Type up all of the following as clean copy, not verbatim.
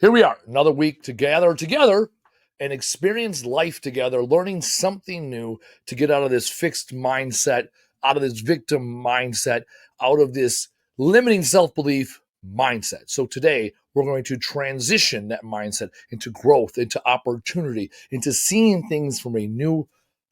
Here we are, another week to gather together and experience life together, learning something new to get out of this fixed mindset, out of this victim mindset, out of this limiting self belief mindset. So today, we're going to transition that mindset into growth, into opportunity, into seeing things from a new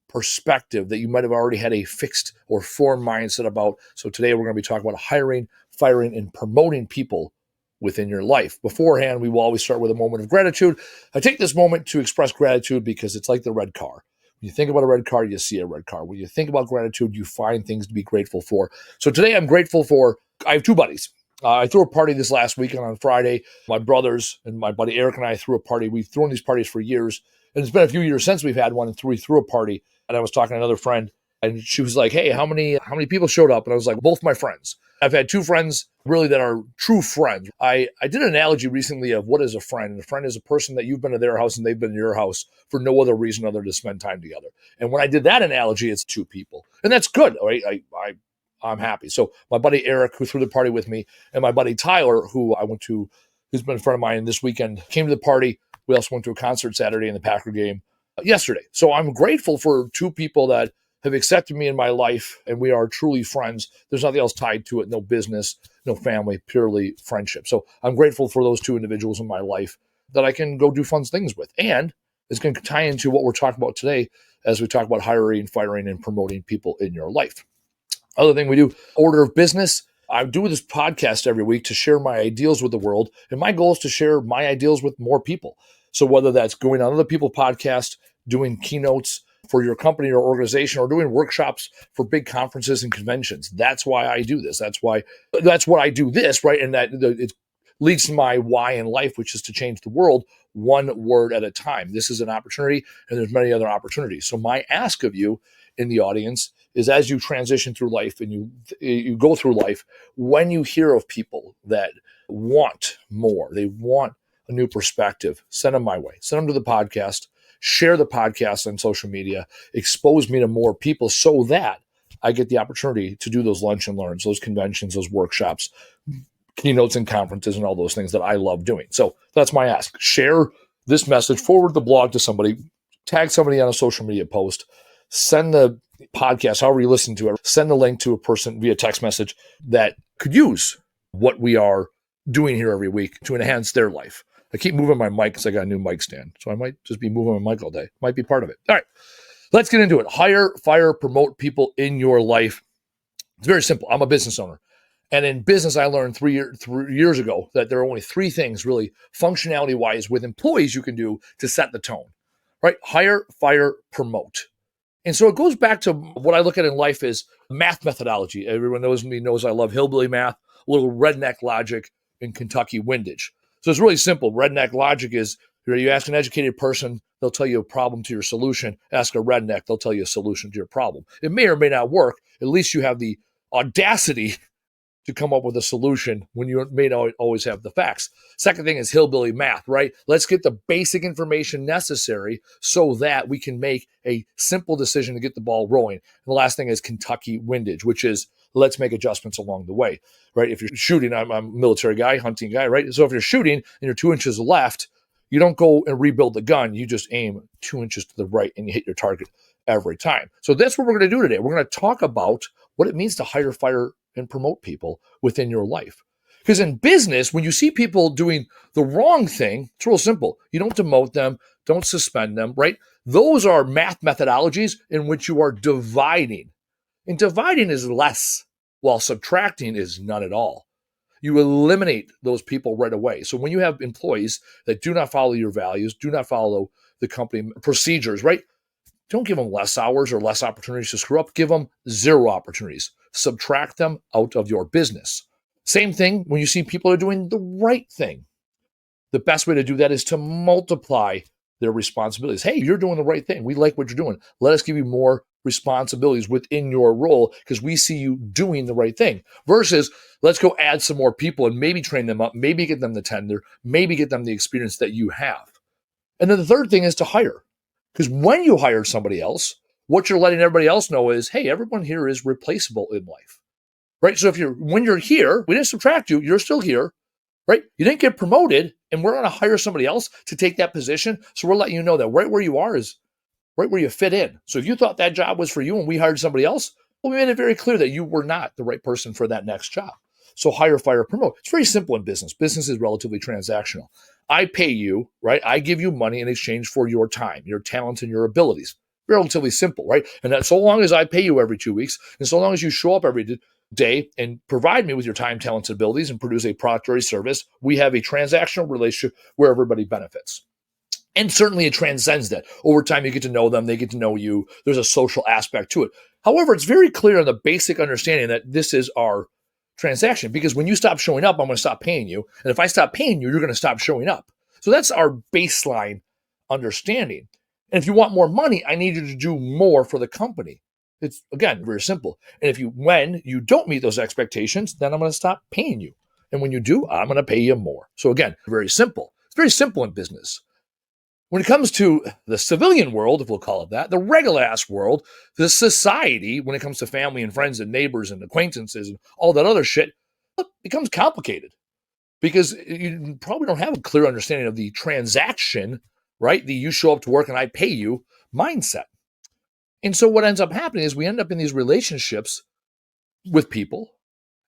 perspective that you might have already had a fixed or formed mindset about. So today, we're going to be talking about hiring, firing, and promoting people within your life. Beforehand, we will always start with a moment of gratitude. I take this moment to express gratitude because it's like the red car. When you think about a red car, you see a red car. When you think about gratitude, you find things to be grateful for. So today I'm grateful for, I have two buddies. I threw a party this last weekend on Friday. My brothers and my buddy Eric and I threw a party. We've thrown these parties for years. And it's been a few years since we've had one. And we threw a party. And I was talking to another friend. And she was like, hey, how many people showed up? And I was like, both my friends. I've had two friends really that are true friends. I did an analogy recently of what is a friend. And a friend is a person that you've been to their house and they've been to your house for no other reason other than to spend time together. And when I did that analogy, it's two people. And that's good. Right? I'm happy. So my buddy Eric, who threw the party with me, and my buddy Tyler, who's been a friend of mine this weekend, came to the party. We also went to a concert Saturday in the Packer game yesterday. So I'm grateful for two people that have accepted me in my life, and we are truly friends. There's nothing else tied to it, no business, no family, purely friendship. So I'm grateful for those two individuals in my life that I can go do fun things with. And it's going to tie into what we're talking about today as we talk about hiring, firing, and promoting people in your life. Other thing we do, order of business. I do this podcast every week to share my ideals with the world, and my goal is to share my ideals with more people. So whether that's going on other people's podcasts, doing keynotes for your company or organization, or doing workshops for big conferences and conventions. That's why I do this. That's what I do this, right? And that it leads to my why in life, which is to change the world one word at a time. This is an opportunity, and there's many other opportunities. So my ask of you in the audience is, as you transition through life and you go through life, when you hear of people that want more, they want a new perspective, send them my way. Send them to the podcast. Share the podcast on social media, expose me to more people so that I get the opportunity to do those lunch and learns, those conventions, those workshops, keynotes and conferences, and all those things that I love doing. So that's my ask. Share this message, forward the blog to somebody, tag somebody on a social media post, send the podcast, however you listen to it, send the link to a person via text message that could use what we are doing here every week to enhance their life. I keep moving my mic because I got a new mic stand. So I might just be moving my mic all day. Might be part of it. All right, let's get into it. Hire, fire, promote people in your life. It's very simple. I'm a business owner. And in business, I learned 3 years ago that there are only three things really functionality-wise with employees you can do to set the tone, right? Hire, fire, promote. And so it goes back to what I look at in life is math methodology. Everyone knows I love hillbilly math, a little redneck logic, and Kentucky windage. So it's really simple. Redneck logic is, you ask an educated person, they'll tell you a problem to your solution. Ask a redneck, they'll tell you a solution to your problem. It may or may not work. At least you have the audacity to come up with a solution when you may not always have the facts. Second thing is hillbilly math, right? Let's get the basic information necessary so that we can make a simple decision to get the ball rolling. And the last thing is Kentucky windage, which is let's make adjustments along the way, right? If you're shooting, I'm a military guy, hunting guy, right? So if you're shooting and you're 2 inches left, you don't go and rebuild the gun. You just aim 2 inches to the right and you hit your target every time. So that's what we're going to do today. We're going to talk about what it means to hire, fire, and promote people within your life. Because in business, when you see people doing the wrong thing, it's real simple. You don't demote them, don't suspend them, right? Those are math methodologies in which you are dividing. And dividing is less, while subtracting is none at all. You eliminate those people right away. So when you have employees that do not follow your values, do not follow the company procedures, right? Don't give them less hours or less opportunities to screw up. Give them zero opportunities. Subtract them out of your business. Same thing when you see people are doing the right thing. The best way to do that is to multiply their responsibilities. Hey, you're doing the right thing. We like what you're doing. Let us give you more responsibilities within your role because we see you doing the right thing. Versus, let's go add some more people and maybe train them up, maybe get them the tender, maybe get them the experience that you have. And then the third thing is to hire. Because when you hire somebody else, what you're letting everybody else know is, hey, everyone here is replaceable in life, right? So when you're here, we didn't subtract you, you're still here, right? You didn't get promoted, and we're going to hire somebody else to take that position. So we're letting you know that right where you are is right where you fit in. So if you thought that job was for you and we hired somebody else, well, we made it very clear that you were not the right person for that next job. So hire, fire, promote. It's very simple in business. Business is relatively transactional. I pay you, right? I give you money in exchange for your time, your talents, and your abilities. Relatively simple, right? And that so long as I pay you every 2 weeks, and so long as you show up every day and provide me with your time, talents, and abilities and produce a product or a service, we have a transactional relationship where everybody benefits. And certainly it transcends that. Over time, you get to know them, they get to know you. There's a social aspect to it. However, it's very clear in the basic understanding that this is our transaction, because when you stop showing up, I'm going to stop paying you. And if I stop paying you, you're going to stop showing up. So that's our baseline understanding. And if you want more money, I need you to do more for the company. It's, again, very simple. And when you don't meet those expectations, then I'm going to stop paying you. And when you do, I'm going to pay you more. So again, very simple. It's very simple in business. When it comes to the civilian world, if we'll call it that, the regular ass world, the society, when it comes to family and friends and neighbors and acquaintances and all that other shit, it becomes complicated because you probably don't have a clear understanding of the transaction, right? The you show up to work and I pay you mindset. And so what ends up happening is we end up in these relationships with people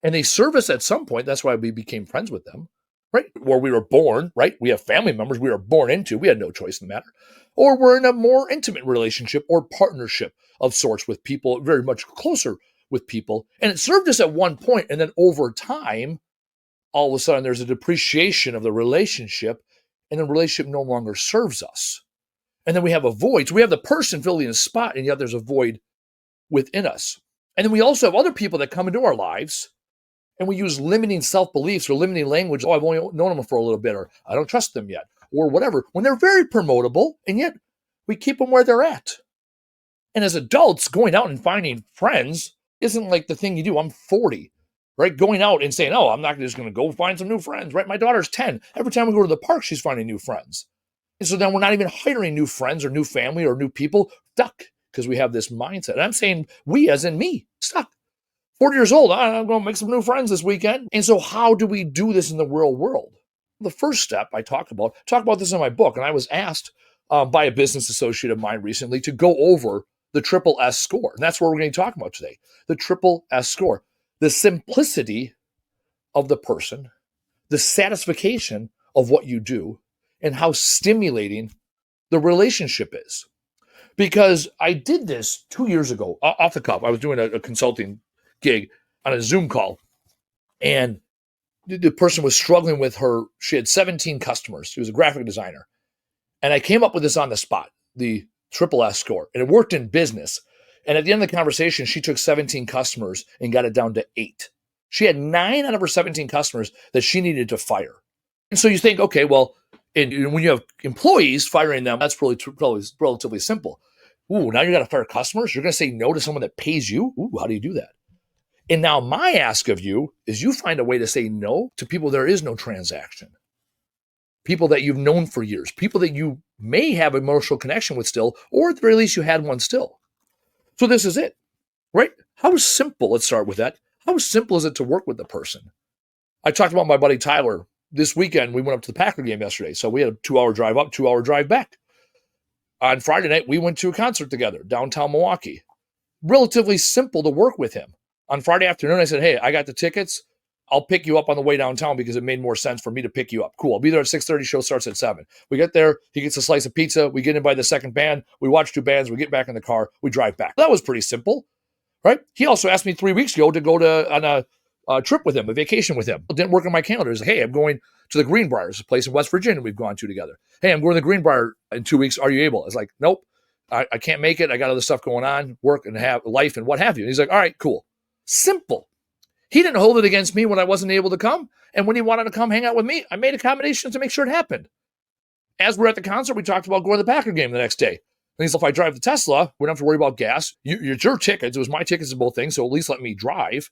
and they serve us at some point. That's why we became friends with them. Right? Where we were born, right? We have family members we were born into. We had no choice in the matter. Or we're in a more intimate relationship or partnership of sorts with people, very much closer with people. And it served us at one point, and then over time, all of a sudden there's a depreciation of the relationship, and the relationship no longer serves us. And then we have a void. So we have the person filling a spot, and yet there's a void within us. And then we also have other people that come into our lives, and we use limiting self-beliefs or limiting language. Oh, I've only known them for a little bit, or I don't trust them yet, or whatever, when they're very promotable, and yet we keep them where they're at. And as adults, going out and finding friends isn't like the thing you do. I'm 40, right? Going out and saying, oh, I'm not just going to go find some new friends, right? My daughter's 10. Every time we go to the park, she's finding new friends. And so then we're not even hiring new friends or new family or new people. Stuck, because we have this mindset. And I'm saying we, as in me, stuck. 40 years old, I'm going to make some new friends this weekend. And so how do we do this in the real world? The first step I talk about this in my book, and I was asked by a business associate of mine recently to go over the triple S score. And that's what we're going to talk about today, the triple S score, the simplicity of the person, the satisfaction of what you do, and how stimulating the relationship is. Because I did this 2 years ago, off the cuff. I was doing a consulting gig on a Zoom call, and the person was struggling with she had 17 customers. She was a graphic designer. And I came up with this on the spot, the triple S score, and it worked in business. And at the end of the conversation, she took 17 customers and got it down to 8. She had 9 out of her 17 customers that she needed to fire. And so you think, okay, well, and when you have employees, firing them, that's probably relatively simple. Ooh, now you got to fire customers? You're going to say no to someone that pays you? Ooh, how do you do that? And now my ask of you is you find a way to say no to people there is no transaction. People that you've known for years, people that you may have emotional connection with still, or at the very least you had one still. So this is it, right? How simple, let's start with that. How simple is it to work with the person? I talked about my buddy Tyler. This weekend, we went up to the Packer game yesterday. So we had a 2-hour drive up, 2-hour drive back. On Friday night, we went to a concert together, downtown Milwaukee. Relatively simple to work with him. On Friday afternoon, I said, hey, I got the tickets. I'll pick you up on the way downtown because it made more sense for me to pick you up. Cool. I'll be there at 6:30. Show starts at 7. We get there. He gets a slice of pizza. We get in by the second band. We watch 2 bands. We get back in the car. We drive back. That was pretty simple, right? He also asked me 3 weeks ago to go on a trip with him, a vacation with him. It didn't work on my calendar. He's like, hey, I'm going to the Greenbriers, a place in West Virginia we've gone to together. Hey, I'm going to the Greenbrier in 2 weeks. Are you able? I was like, nope, I can't make it. I got other stuff going on, work and have life and what have you. And he's like, all right, cool. Simple. He didn't hold it against me when I wasn't able to come. And when he wanted to come hang out with me, I made accommodations to make sure it happened. As we're at the concert, we talked about going to the Packer game the next day. And he's like, if I drive the Tesla, we don't have to worry about gas. It's your tickets. It was my tickets and both things. So at least let me drive.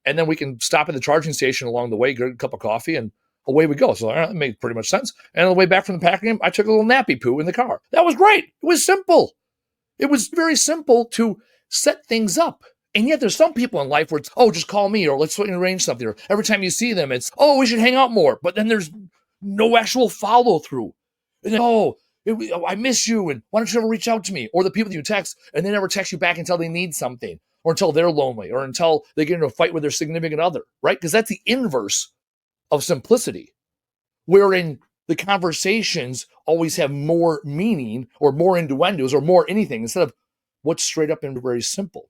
And then we can stop at the charging station along the way, get a cup of coffee, and away we go. So that made pretty much sense. And on the way back from the Packer game, I took a little nappy poo in the car. That was great. It was simple. It was very simple to set things up. And yet there's some people in life where it's, oh, just call me, or let's arrange something. Or every time you see them, it's, oh, we should hang out more. But then there's no actual follow through. And then, I miss you, and why don't you ever reach out to me? Or the people that you text, and they never text you back until they need something, or until they're lonely, or until they get into a fight with their significant other, right? Because that's the inverse of simplicity, wherein the conversations always have more meaning or more innuendos or more anything instead of what's straight up and very simple.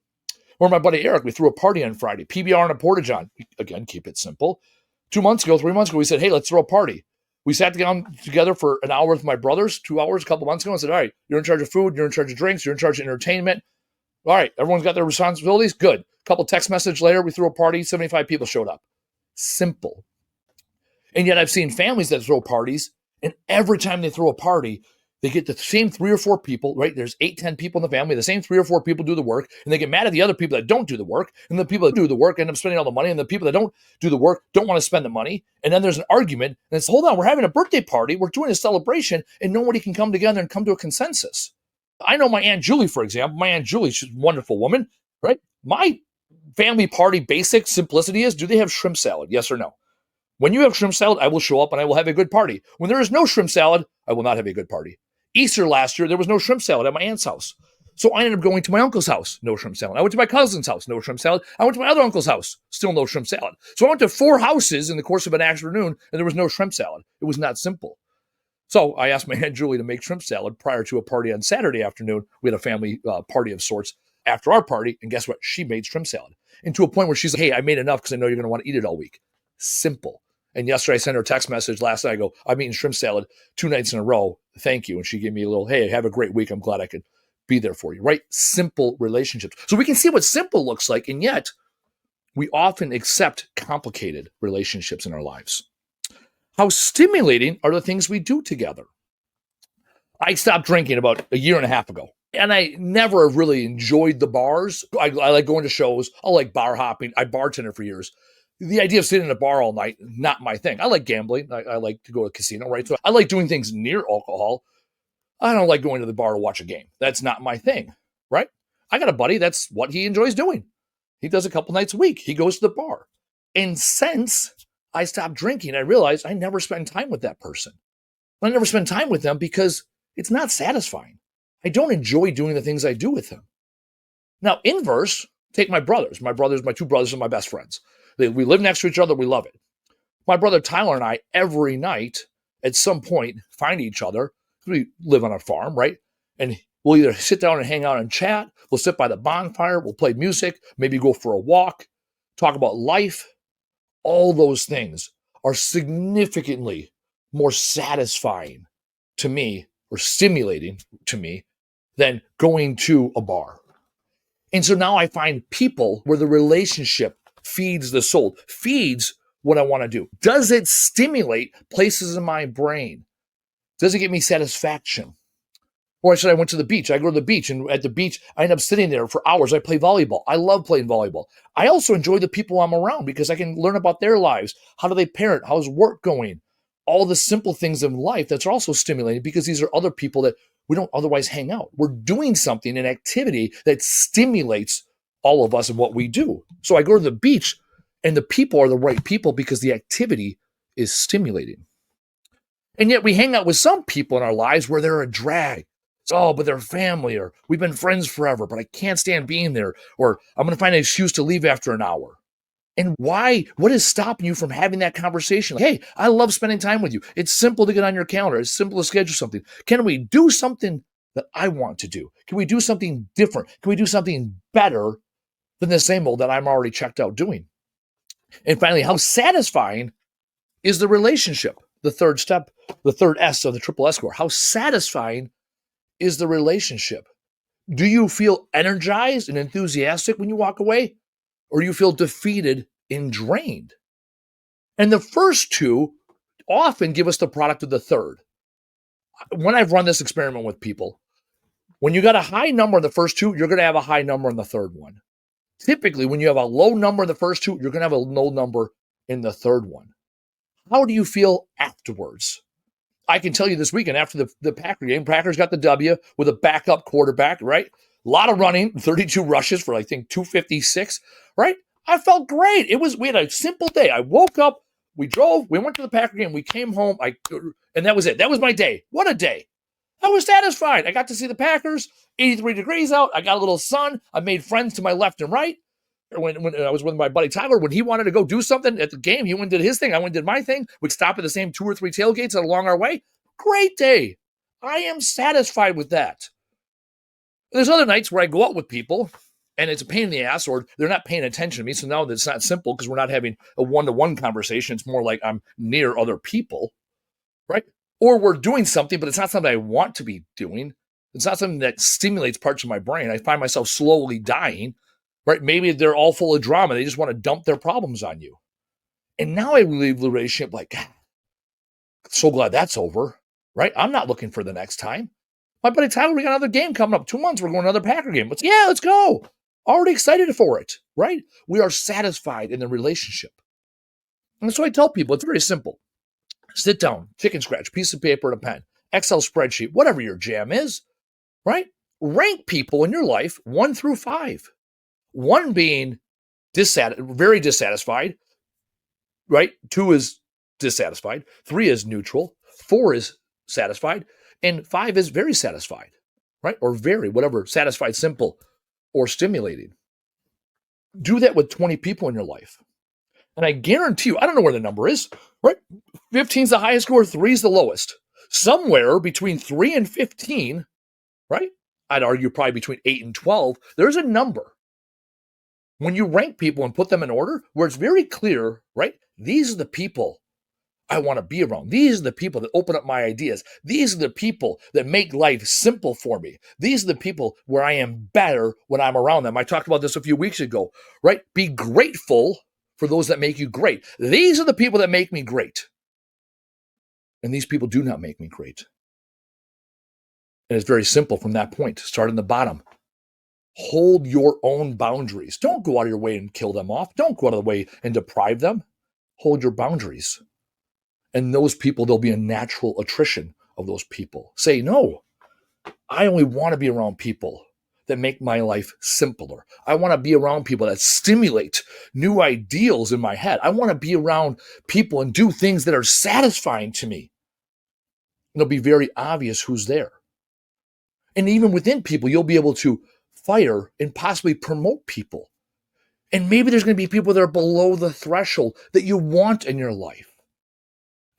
Or my buddy Eric, we threw a party on Friday, PBR and a Porta-John. Again, keep it simple. 3 months ago, we said, hey, let's throw a party. We sat down together for an hour with my brothers, 2 hours, a couple months ago, and said, all right, you're in charge of food, you're in charge of drinks, you're in charge of entertainment. All right, everyone's got their responsibilities. Good. A couple text messages later, we threw a party, 75 people showed up. Simple. And yet I've seen families that throw parties, and every time they throw a party, they get the same 3 or 4 people, right? There's 8, 10 people in the family. The same 3 or 4 people do the work, and they get mad at the other people that don't do the work. And the people that do the work end up spending all the money, and the people that don't do the work don't want to spend the money. And then there's an argument, and it's, hold on, we're having a birthday party, we're doing a celebration, and nobody can come together and come to a consensus. I know my Aunt Julie, for example. My Aunt Julie, she's a wonderful woman, right? My family party basic simplicity is, do they have shrimp salad? Yes or no? When you have shrimp salad, I will show up and I will have a good party. When there is no shrimp salad, I will not have a good party. Easter last year, there was no shrimp salad at my aunt's house. So I ended up going to my uncle's house, no shrimp salad. I went to my cousin's house, no shrimp salad. I went to my other uncle's house, still no shrimp salad. So I went to 4 houses in the course of an afternoon, and there was no shrimp salad. It was not simple. So I asked my Aunt Julie to make shrimp salad prior to a party on Saturday afternoon. We had a family party of sorts after our party, and guess what? She made shrimp salad. And to a point where she's like, hey, I made enough because I know you're going to want to eat it all week. Simple. And yesterday I sent her a text message last night. I go, I'm eating shrimp salad 2 nights in a row. Thank you. And she gave me a little, hey, have a great week. I'm glad I could be there for you, right? Simple relationships. So we can see what simple looks like. And yet we often accept complicated relationships in our lives. How stimulating are the things we do together? I stopped drinking about a year and a half ago. And I never really enjoyed the bars. I like going to shows. I like bar hopping. I bartended for years. The idea of sitting in a bar all night, not my thing. I like gambling. I like to go to a casino, right? So I like doing things near alcohol. I don't like going to the bar to watch a game. That's not my thing, right? I got a buddy, that's what he enjoys doing. He does a couple nights a week. He goes to the bar. And since I stopped drinking, I realized I never spend time with that person. I never spend time with them because it's not satisfying. I don't enjoy doing the things I do with them. Now, inverse, take my brothers. My 2 brothers are my best friends. We live next to each other. We love it. My brother Tyler and I, every night, at some point, find each other. We live on a farm, right? And we'll either sit down and hang out and chat. We'll sit by the bonfire. We'll play music, maybe go for a walk, talk about life. All those things are significantly more satisfying to me or stimulating to me than going to a bar. And so now I find people where the relationship feeds the soul, feeds what I want to do. Does it stimulate places in my brain? Does it give me satisfaction? Or I said I went to the beach. I go to the beach, and at the beach, I end up sitting there for hours. I play volleyball. I love playing volleyball. I also enjoy the people I'm around because I can learn about their lives. How do they parent? How's work going? All the simple things in life that's also stimulating because these are other people that we don't otherwise hang out. We're doing something, an activity that stimulates all of us and what we do. So I go to the beach, and the people are the right people because the activity is stimulating. And yet we hang out with some people in our lives where they're a drag. Oh, but they're family, or we've been friends forever, but I can't stand being there, or I'm going to find an excuse to leave after an hour. And why? What is stopping you from having that conversation? Hey, I love spending time with you. It's simple to get on your calendar. It's simple to schedule something. Can we do something that I want to do? Can we do something different? Can we do something better than the same old that I'm already checked out doing? And finally, how satisfying is the relationship? The third step, the third S of the triple S score. How satisfying is the relationship? Do you feel energized and enthusiastic when you walk away? Or do you feel defeated and drained? And the first two often give us the product of the third. When I've run this experiment with people, when you got a high number in the first two, you're going to have a high number in the third one. Typically, when you have a low number in the first two, you're going to have a low number in the third one. How do you feel afterwards? I can tell you this weekend after the Packer game, Packers got the W with a backup quarterback, right? A lot of running, 32 rushes for I think 256, right? I felt great. We had a simple day. I woke up, we drove, we went to the Packer game, we came home, and that was it. That was my day. What a day. I was satisfied. I got to see the Packers, 83 degrees out. I got a little sun. I made friends to my left and right. When I was with my buddy Tyler, when he wanted to go do something at the game, he went and did his thing. I went and did my thing. We'd stop at the same 2 or 3 tailgates along our way. Great day. I am satisfied with that. There's other nights where I go out with people and it's a pain in the ass, or they're not paying attention to me. So now it's not simple because we're not having a one-to-one conversation. It's more like I'm near other people, right? Or we're doing something, but it's not something I want to be doing. It's not something that stimulates parts of my brain. I find myself slowly dying, right? Maybe they're all full of drama. They just want to dump their problems on you. And now I leave the relationship like, God, so glad that's over, right? I'm not looking for the next time. My buddy Tyler, we got another game coming up. 2 months, we're going to another Packer game. Let's go. Already excited for it, right? We are satisfied in the relationship. And so I tell people, it's very simple. Sit down, chicken scratch, piece of paper and a pen, Excel spreadsheet, whatever your jam is, right? Rank people in your life 1 through 5. 1 being very dissatisfied, right? 2 is dissatisfied. 3 is neutral. 4 is satisfied. And 5 is very satisfied, right? Or very, whatever, satisfied, simple, or stimulating. Do that with 20 people in your life. And I guarantee you, I don't know where the number is, right? 15 is the highest score, 3 is the lowest. Somewhere between 3 and 15, right? I'd argue probably between 8 and 12, there's a number. When you rank people and put them in order, where it's very clear, right? These are the people I want to be around. These are the people that open up my ideas. These are the people that make life simple for me. These are the people where I am better when I'm around them. I talked about this a few weeks ago, right? Be grateful for those that make you great. These are the people that make me great. And these people do not make me great. And it's very simple from that point. Start in the bottom. Hold your own boundaries. Don't go out of your way and kill them off. Don't go out of the way and deprive them. Hold your boundaries. And those people, there'll be a natural attrition of those people. Say, no, I only want to be around people that make my life simpler. I want to be around people that stimulate new ideals in my head. I want to be around people and do things that are satisfying to me. And it'll be very obvious who's there. And even within people, you'll be able to fire and possibly promote people. And maybe there's going to be people that are below the threshold that you want in your life.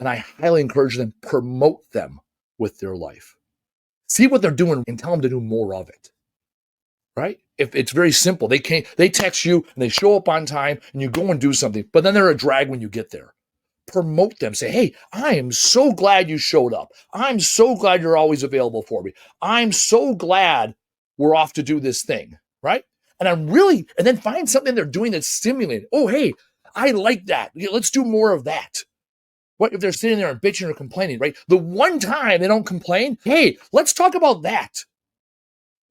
And I highly encourage them, promote them with their life. See what they're doing and tell them to do more of it. Right? If it's very simple, they text you and they show up on time and you go and do something, but then they're a drag when you get there. Promote them. Say, hey, I am so glad you showed up. I'm so glad you're always available for me. I'm so glad we're off to do this thing. Right? And then find something they're doing that's stimulating. Oh, hey, I like that. Let's do more of that. What if they're sitting there and bitching or complaining, right? The one time they don't complain, hey, let's talk about that.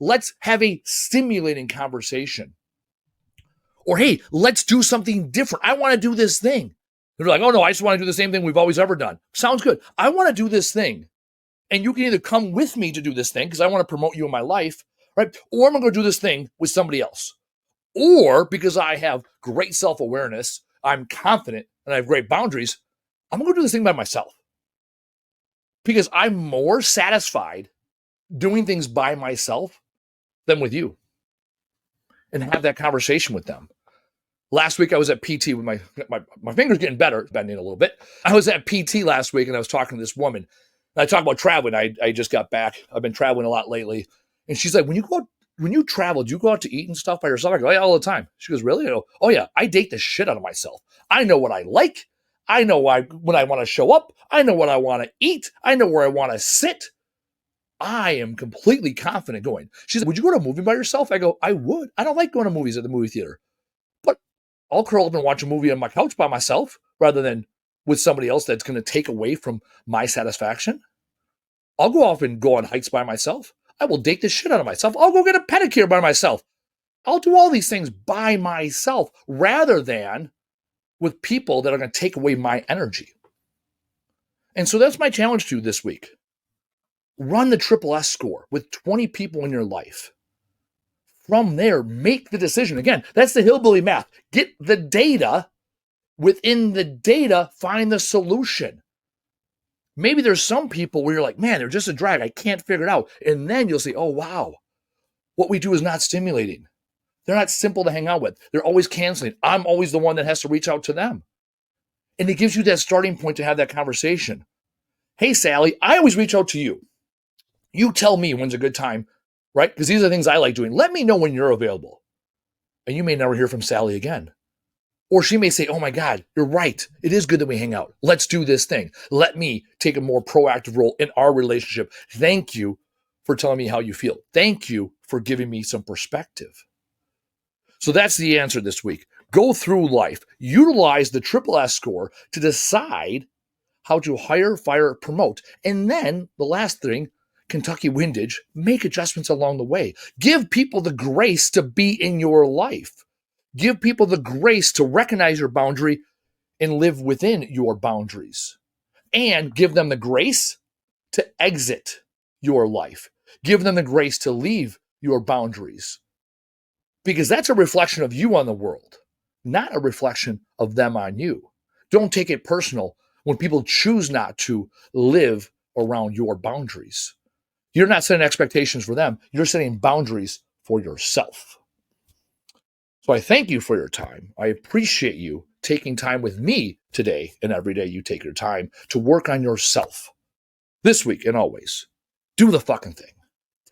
Let's have a stimulating conversation. Or, hey, let's do something different. I want to do this thing. They're like, oh, no, I just want to do the same thing we've always ever done. Sounds good. I want to do this thing. And you can either come with me to do this thing because I want to promote you in my life, right? Or I'm going to go do this thing with somebody else. Or because I have great self-awareness, I'm confident, and I have great boundaries, I'm going to do this thing by myself because I'm more satisfied doing things by myself than with you and have that conversation with them. Last week, I was at PT with my finger's getting better, bending a little bit. I was at PT last week and I was talking to this woman. And I talked about traveling. I just got back. I've been traveling a lot lately. And she's like, when you travel, do you go out to eat and stuff by yourself? I go, yeah, all the time. She goes, really? I go, oh yeah, I date the shit out of myself. I know what I like. I know when I want to show up. I know what I want to eat. I know where I want to sit. I am completely confident going. She said, would you go to a movie by yourself? I go, I would. I don't like going to movies at the movie theater. But I'll curl up and watch a movie on my couch by myself rather than with somebody else that's going to take away from my satisfaction. I'll go off and go on hikes by myself. I will date the shit out of myself. I'll go get a pedicure by myself. I'll do all these things by myself rather than with people that are going to take away my energy. And so that's my challenge to you this week. Run the triple S score with 20 people in your life. From there, make the decision. Again, that's the hillbilly math. Get the data. Within the data, find the solution. Maybe there's some people where you're like, man, they're just a drag. I can't figure it out. And then you'll say, oh, wow, what we do is not stimulating. They're not simple to hang out with. They're always canceling. I'm always the one that has to reach out to them. And it gives you that starting point to have that conversation. Hey, Sally, I always reach out to you. You tell me when's a good time, right? Because these are the things I like doing. Let me know when you're available. And you may never hear from Sally again. Or she may say, oh my God, you're right. It is good that we hang out. Let's do this thing. Let me take a more proactive role in our relationship. Thank you for telling me how you feel. Thank you for giving me some perspective. So that's the answer this week. Go through life. Utilize the triple S score to decide how to hire, fire, promote. And then the last thing, Kentucky windage, make adjustments along the way. Give people the grace to be in your life. Give people the grace to recognize your boundary and live within your boundaries. And give them the grace to exit your life. Give them the grace to leave your boundaries. Because that's a reflection of you on the world, not a reflection of them on you. Don't take it personal when people choose not to live around your boundaries. You're not setting expectations for them. You're setting boundaries for yourself. So I thank you for your time. I appreciate you taking time with me today and every day you take your time to work on yourself. This week and always, do the fucking thing.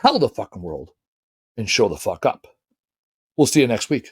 Tell the fucking world and show the fuck up. We'll see you next week.